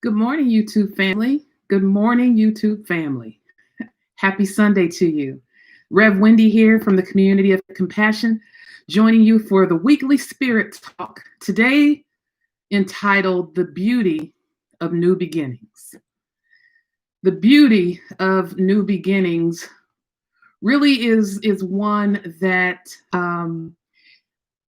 Good morning, YouTube family. Good morning, YouTube family. Happy Sunday to you. Rev Wendy here from the Community of Compassion, joining you for the weekly Spirit Talk, today entitled The Beauty of New Beginnings. The beauty of new beginnings really is one that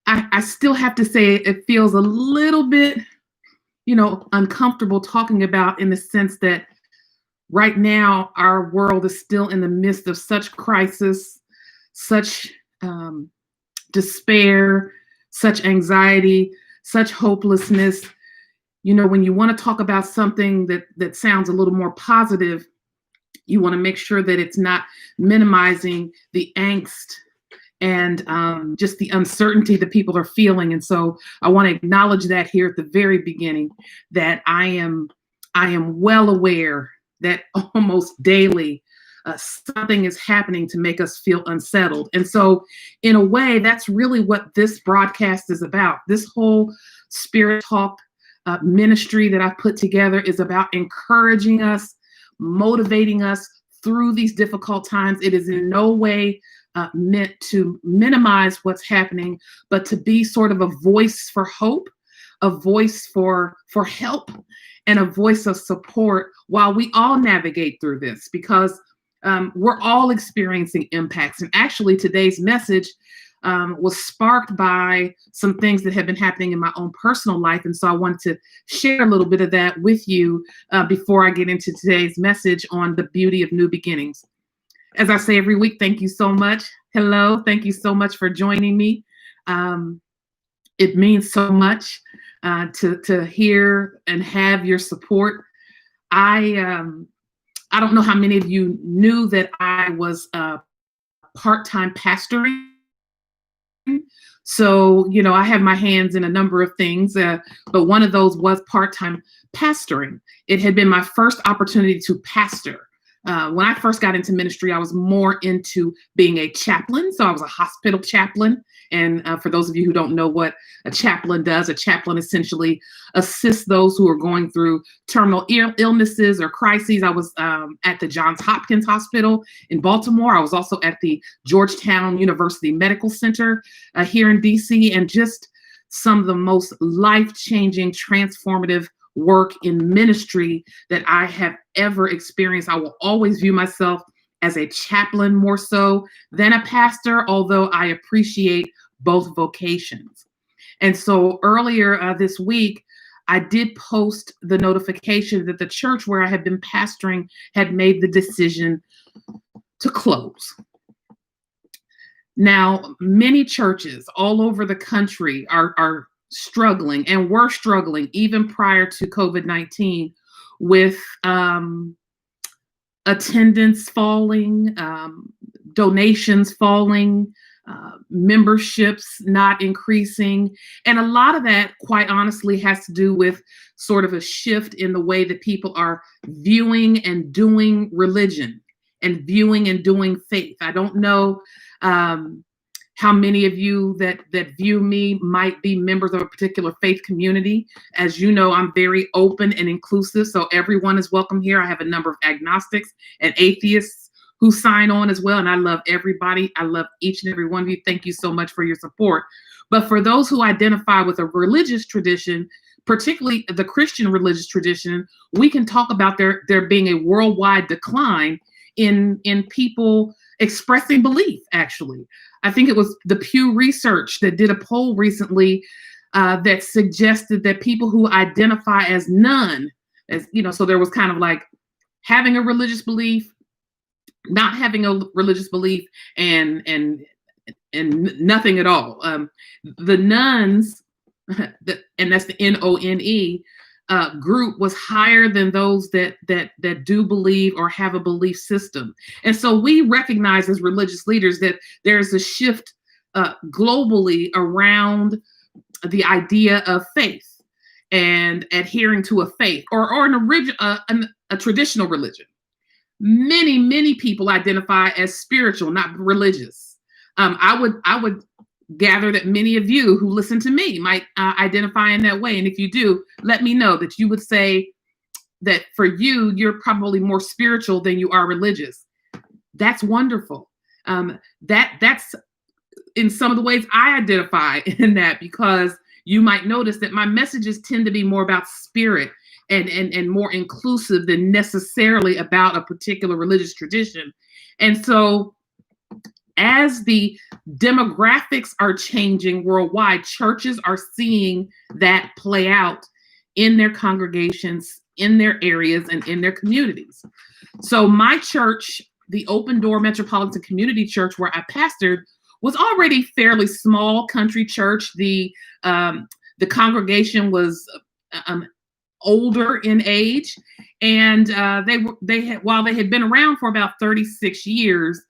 I still have to say it feels a little bit uncomfortable talking about, in the sense that right now our world is still in the midst of such crisis, such despair, such anxiety, such hopelessness. When you want to talk about something that sounds a little more positive, you want to make sure that it's not minimizing the angst and just the uncertainty that people are feeling. And so I want to acknowledge that here at the very beginning, that I am well aware that almost daily something is happening to make us feel unsettled. And so in a way, that's really what this broadcast is about. This whole Spirit Talk ministry that I've put together is about encouraging us, motivating us through these difficult times. It is in no way meant to minimize what's happening, but to be sort of a voice for hope, a voice for help, and a voice of support while we all navigate through this, because we're all experiencing impacts. And actually, today's message was sparked by some things that have been happening in my own personal life. And so I wanted to share a little bit of that with you before I get into today's message on the beauty of new beginnings. As I say every week, thank you so much. Hello, thank you so much for joining me. It means so much to hear and have your support. I don't know how many of you knew that I was part-time pastoring. So, I have my hands in a number of things, but one of those was part-time pastoring. It had been my first opportunity to pastor. When I first got into ministry, I was more into being a chaplain. So I was a hospital chaplain. And for those of you who don't know what a chaplain does, a chaplain essentially assists those who are going through terminal illnesses or crises. I was at the Johns Hopkins Hospital in Baltimore. I was also at the Georgetown University Medical Center here in DC, and just some of the most life-changing, transformative work in ministry that I have ever experienced. I will always view myself as a chaplain more so than a pastor, although I appreciate both vocations. And so earlier this week, I did post the notification that the church where I had been pastoring had made the decision to close. Now, many churches all over the country are struggling, and were struggling even prior to COVID-19, with attendance falling, donations falling, memberships not increasing. And a lot of that, quite honestly, has to do with sort of a shift in the way that people are viewing and doing religion and viewing and doing faith. I don't know how many of you that view me might be members of a particular faith community. As you know, I'm very open and inclusive, so everyone is welcome here. I have a number of agnostics and atheists who sign on as well, and I love everybody. I love each and every one of you. Thank you so much for your support. But for those who identify with a religious tradition, particularly the Christian religious tradition, we can talk about there being a worldwide decline in people expressing belief, actually. I think it was the Pew Research that did a poll recently that suggested that people who identify as none, so there was kind of like having a religious belief, not having a religious belief, and nothing at all. The nuns, and that's the NONE, group, was higher than those that do believe or have a belief system. And so we recognize as religious leaders that there's a shift globally around the idea of faith and adhering to a faith or a traditional religion. Many people identify as spiritual, not religious. I would gather that many of you who listen to me might identify in that way. And if you do, let me know that you would say, that for you, you're probably more spiritual than you are religious. That's wonderful. That's in some of the ways I identify in that, because you might notice that my messages tend to be more about spirit and more inclusive than necessarily about a particular religious tradition. And so as the demographics are changing worldwide, churches are seeing that play out in their congregations, in their areas, and in their communities. So my church, the Open Door Metropolitan Community Church, where I pastored, was already fairly small country church. The congregation was older in age, and they had, while they had been around for about 36 years,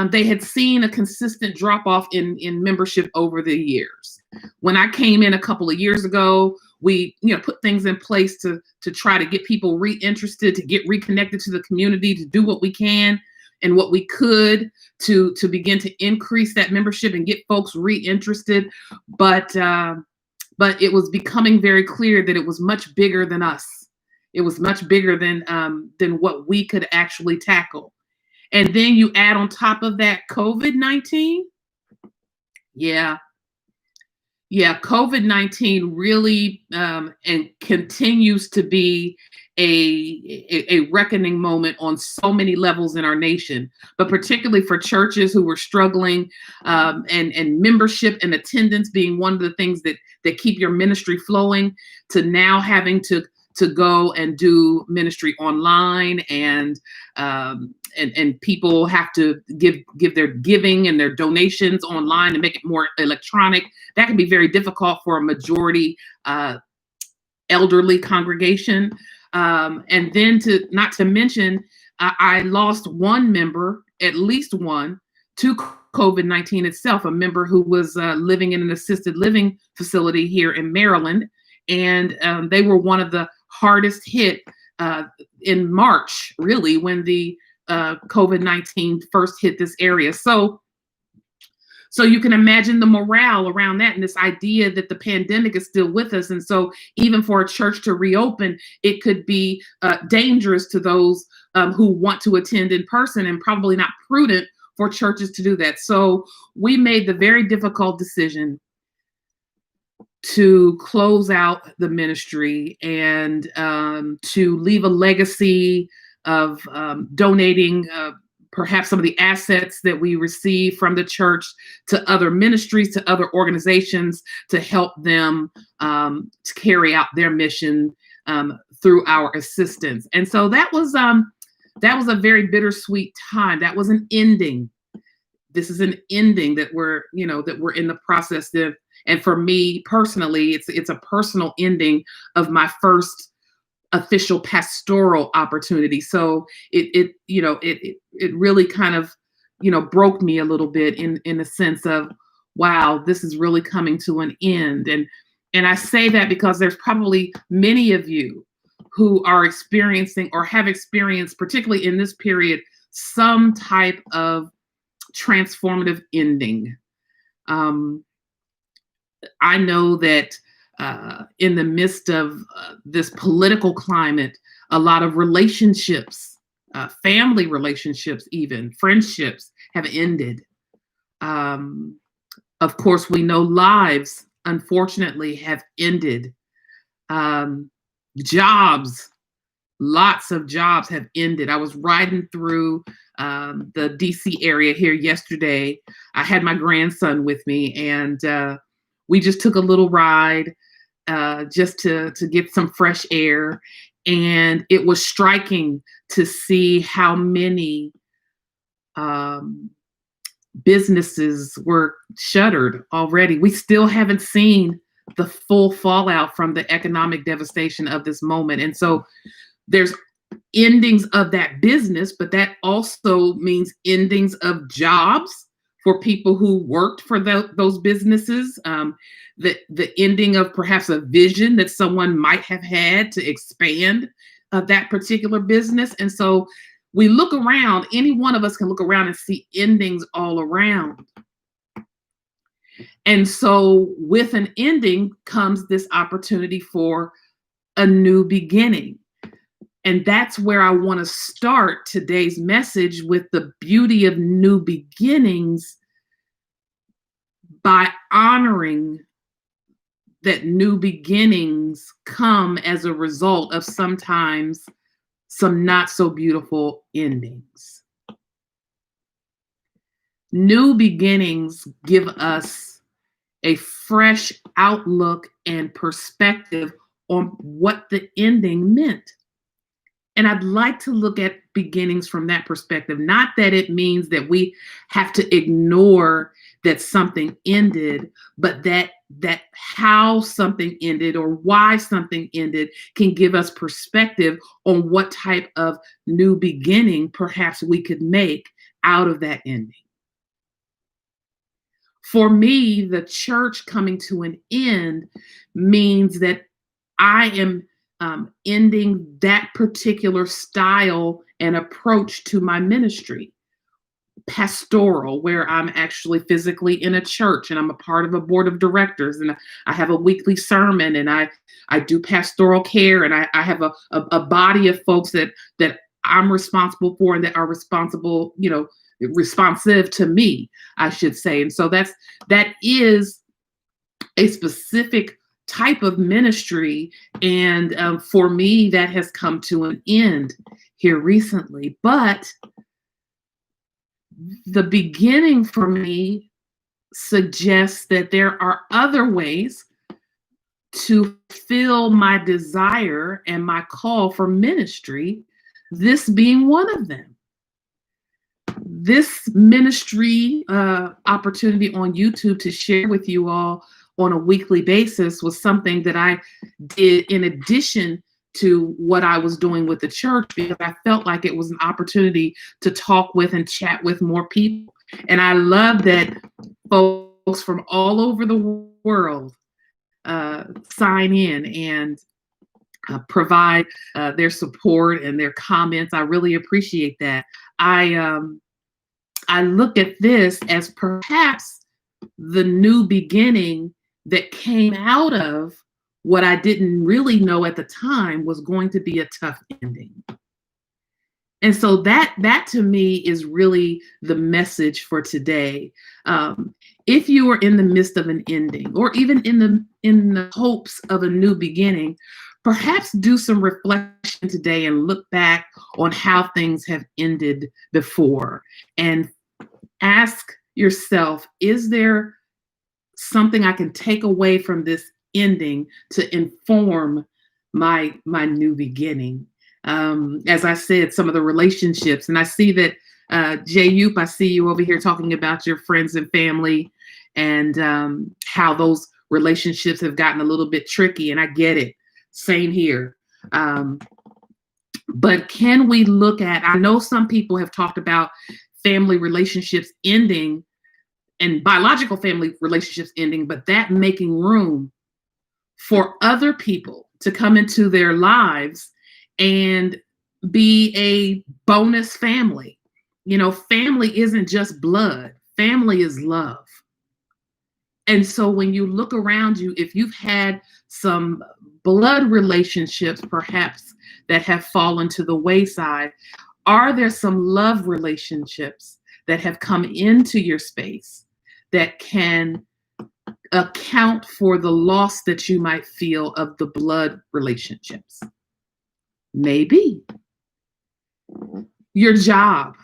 they had seen a consistent drop off in membership over the years. When I came in a couple of years ago, we put things in place to try to get people reinterested, to get reconnected to the community, to do what we can and what we could to begin to increase that membership and get folks reinterested. But it was becoming very clear that it was much bigger than us. It was much bigger than what we could actually tackle. And then you add on top of that COVID-19. Yeah, COVID-19 really and continues to be a reckoning moment on so many levels in our nation, but particularly for churches who were struggling, and membership and attendance being one of the things that keep your ministry flowing, to now having to go and do ministry online, and people have to give their giving and their donations online and make it more electronic. That can be very difficult for a majority elderly congregation. And then not to mention, I lost one member, at least one, to COVID-19 itself, a member who was living in an assisted living facility here in Maryland. And they were one of the hardest hit in March, really, when the COVID-19 first hit this area. So you can imagine the morale around that, and this idea that the pandemic is still with us. And so even for a church to reopen, it could be dangerous to those who want to attend in person, and probably not prudent for churches to do that. So we made the very difficult decision to close out the ministry and to leave a legacy of donating perhaps some of the assets that we receive from the church to other ministries, to other organizations, to help them to carry out their mission through our assistance. And so that was a very bittersweet time. That was an ending. This is an ending that we're in the process of. And for me personally, it's a personal ending of my first official pastoral opportunity. So it really kind of broke me a little bit in the sense of, wow, this is really coming to an end. And I say that because there's probably many of you who are experiencing or have experienced, particularly in this period, some type of transformative ending. I know that in the midst of this political climate, a lot of relationships, family relationships, even friendships, have ended. Of course, we know lives, unfortunately, have ended. Jobs, lots of jobs have ended. I was riding through the DC area here yesterday. I had my grandson with me, and we just took a little ride just to get some fresh air. And it was striking to see how many businesses were shuttered already. We still haven't seen the full fallout from the economic devastation of this moment. And so there's endings of that business, but that also means endings of jobs for people who worked for those businesses, the ending of perhaps a vision that someone might have had to expand that particular business. And so we look around, any one of us can look around and see endings all around. And so with an ending comes this opportunity for a new beginning. And that's where I want to start today's message, with the beauty of new beginnings, by honoring that new beginnings come as a result of sometimes some not so beautiful endings. New beginnings give us a fresh outlook and perspective on what the ending meant. And I'd like to look at beginnings from that perspective. Not that it means that we have to ignore that something ended, but that how something ended or why something ended can give us perspective on what type of new beginning perhaps we could make out of that ending. For me, the church coming to an end means that I am ending that particular style and approach to my ministry. Pastoral, where I'm actually physically in a church and I'm a part of a board of directors, and I have a weekly sermon, and I do pastoral care, and I have a body of folks that I'm responsible for and that are responsible, responsive to me, I should say. And so that is a specific type of ministry. And for me, that has come to an end here recently. But the beginning for me suggests that there are other ways to fill my desire and my call for ministry, this being one of them. This ministry opportunity on YouTube to share with you all on a weekly basis was something that I did in addition to what I was doing with the church, because I felt like it was an opportunity to talk with and chat with more people. And I love that folks from all over the world sign in and provide their support and their comments. I really appreciate that. I look at this as perhaps the new beginning that came out of what I didn't really know at the time was going to be a tough ending. And so that to me is really the message for today. If you are in the midst of an ending, or even in the hopes of a new beginning, perhaps do some reflection today and look back on how things have ended before, and ask yourself, is there something I can take away from this ending to inform my new beginning? As I said, some of the relationships, and I see that Jay Yoop, I see you over here talking about your friends and family, and how those relationships have gotten a little bit tricky, and I get it. Same here. But can we look at, I know some people have talked about family relationships ending and biological family relationships ending, but that making room for other people to come into their lives and be a bonus family. Family isn't just blood. Family is love. And so when you look around you, if you've had some blood relationships, perhaps, that have fallen to the wayside, are there some love relationships that have come into your space that can account for the loss that you might feel of the blood relationships? Maybe. Your job.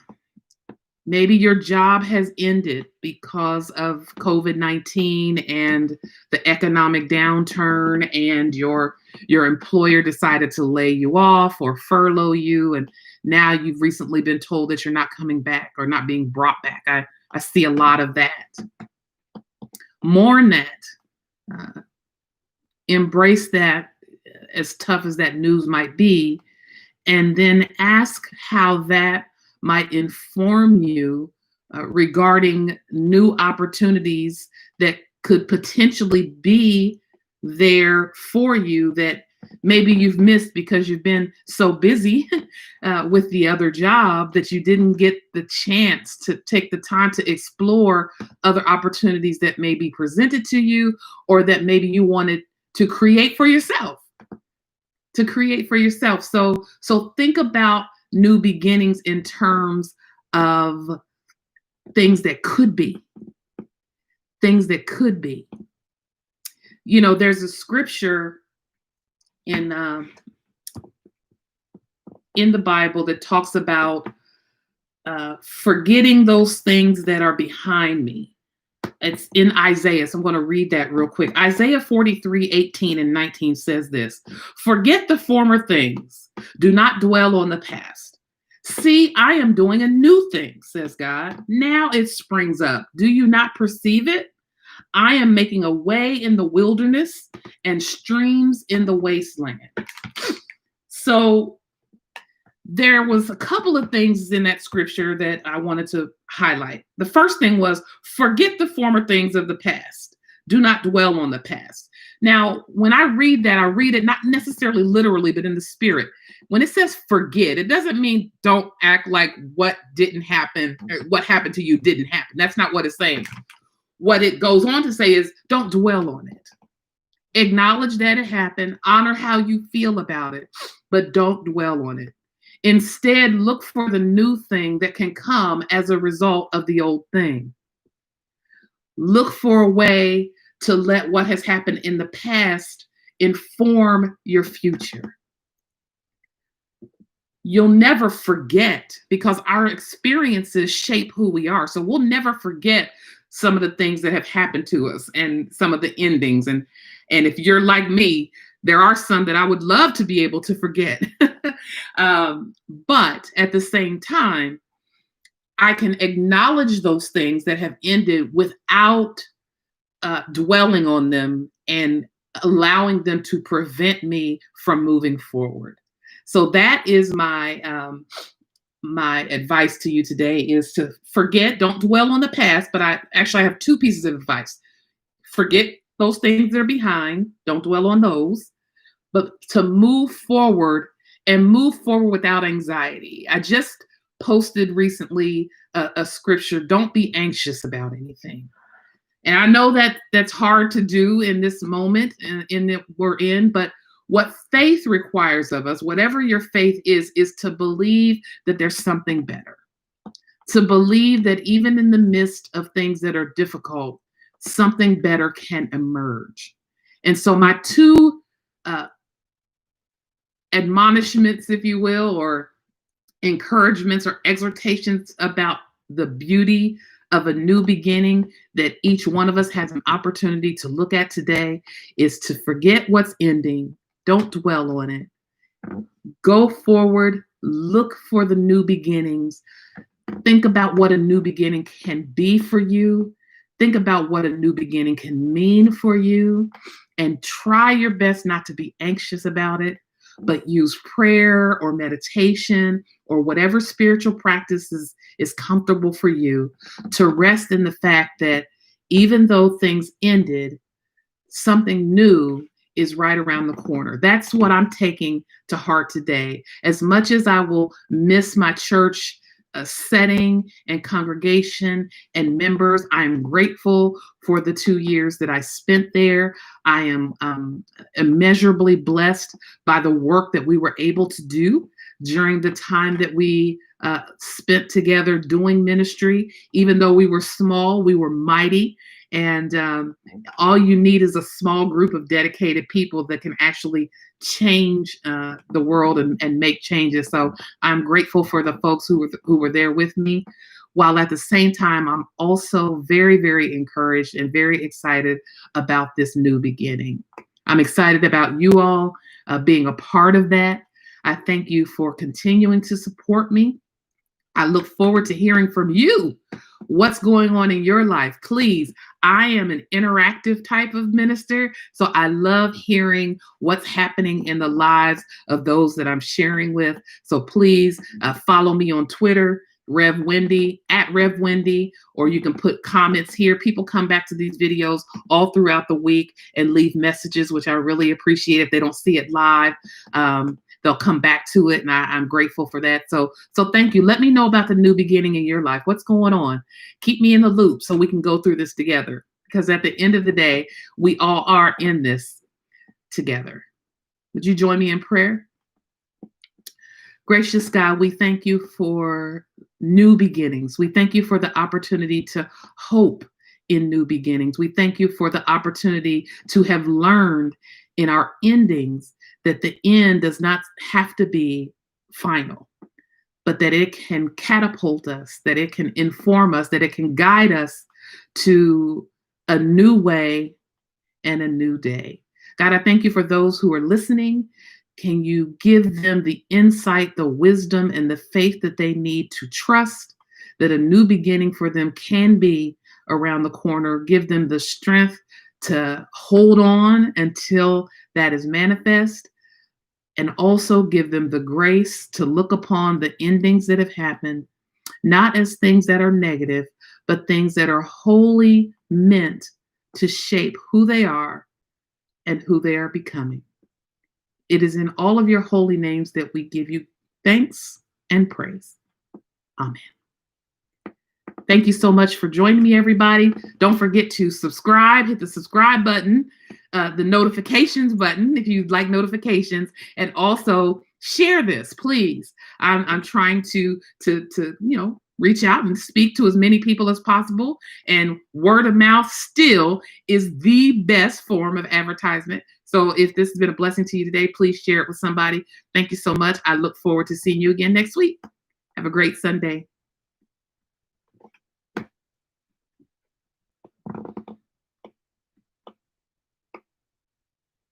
Maybe your job has ended because of COVID-19 and the economic downturn, and your employer decided to lay you off or furlough you, and now you've recently been told that you're not coming back or not being brought back. I see a lot of that. Mourn that. Embrace that, as tough as that news might be, and then ask how that might inform you regarding new opportunities that could potentially be there for you that maybe you've missed because you've been so busy with the other job that you didn't get the chance to take the time to explore other opportunities that may be presented to you, or that maybe you wanted to create for yourself. to create for yourself. So think about new beginnings in terms of things that could be, things that could be. You know, there's a scripture in in the Bible that talks about forgetting those things that are behind me. It's in Isaiah, so I'm going to read that real quick. Isaiah 43:18 and 19 says this: "Forget the former things, do not dwell on the past. See, I am doing a new thing, says God. Now it springs up. Do you not perceive it? I am making a way in the wilderness and streams in the wasteland." So there was a couple of things in that scripture that I wanted to highlight. The first thing was, forget the former things of the past. Do not dwell on the past. Now, when I read that, I read it not necessarily literally, but in the spirit. When it says forget, it doesn't mean don't act like what didn't happen, or what happened to you didn't happen. That's not what it's saying. What it goes on to say is don't dwell on it. Acknowledge that it happened, honor how you feel about it, but don't dwell on it. Instead, look for the new thing that can come as a result of the old thing. Look for a way to let what has happened in the past inform your future. You'll never forget, because our experiences shape who we are. So we'll never forget some of the things that have happened to us and some of the endings. And if you're like me, there are some that I would love to be able to forget. But at the same time, I can acknowledge those things that have ended without dwelling on them and allowing them to prevent me from moving forward. So that is my my advice to you today, is to forget, don't dwell on the past. But I have two pieces of advice. Forget those things that are behind, don't dwell on those, but to move forward, and move forward without anxiety. I just posted recently a scripture: don't be anxious about anything. And I know that that's hard to do in this moment in that we're in, but what faith requires of us, whatever your faith is to believe that there's something better, to believe that even in the midst of things that are difficult, something better can emerge. And so my two admonishments, if you will, or encouragements or exhortations about the beauty of a new beginning that each one of us has an opportunity to look at today, is to forget what's ending. Don't dwell on it. Go forward, look for the new beginnings. Think about what a new beginning can be for you. Think about what a new beginning can mean for you, and try your best not to be anxious about it, but use prayer or meditation or whatever spiritual practice is comfortable for you, to rest in the fact that even though things ended, something new is right around the corner. That's what I'm taking to heart today. As much as I will miss my church setting and congregation and members, I am grateful for the 2 years that I spent there. I am immeasurably blessed by the work that we were able to do during the time that we spent together doing ministry. Even though we were small, we were mighty. And all you need is a small group of dedicated people that can actually change the world and make changes. So I'm grateful for the folks who were there with me, while at the same time, I'm also very, very encouraged and very excited about this new beginning. I'm excited about you all being a part of that. I thank you for continuing to support me. I look forward to hearing from you. What's going on in your life? Please, I am an interactive type of minister, so I love hearing what's happening in the lives of those that I'm sharing with. So please follow me on Twitter, Rev Wendy, at Rev Wendy, or you can put comments here. People come back to these videos all throughout the week and leave messages, which I really appreciate. If they don't see it live, they'll come back to it, and I'm grateful for that. So thank you. Let me know about the new beginning in your life. What's going on? Keep me in the loop so we can go through this together, because at the end of the day, we all are in this together. Would you join me in prayer? Gracious God, we thank you for new beginnings. We thank you for the opportunity to hope in new beginnings. We thank you for the opportunity to have learned in our endings that the end does not have to be final, but that it can catapult us, that it can inform us, that it can guide us to a new way and a new day. God, I thank you for those who are listening. Can you give them the insight, the wisdom, and the faith that they need to trust that a new beginning for them can be around the corner? Give them the strength to hold on until that is manifest, and also give them the grace to look upon the endings that have happened, not as things that are negative, but things that are wholly meant to shape who they are and who they are becoming. It is in all of your holy names that we give you thanks and praise. Amen. Thank you so much for joining me, everybody. Don't forget to subscribe, hit the subscribe button, the notifications button if you'd like notifications, and also share this, please. I'm trying to reach out and speak to as many people as possible, and word of mouth still is the best form of advertisement. So if this has been a blessing to you today, please share it with somebody. Thank you so much. I look forward to seeing you again next week. Have a great Sunday.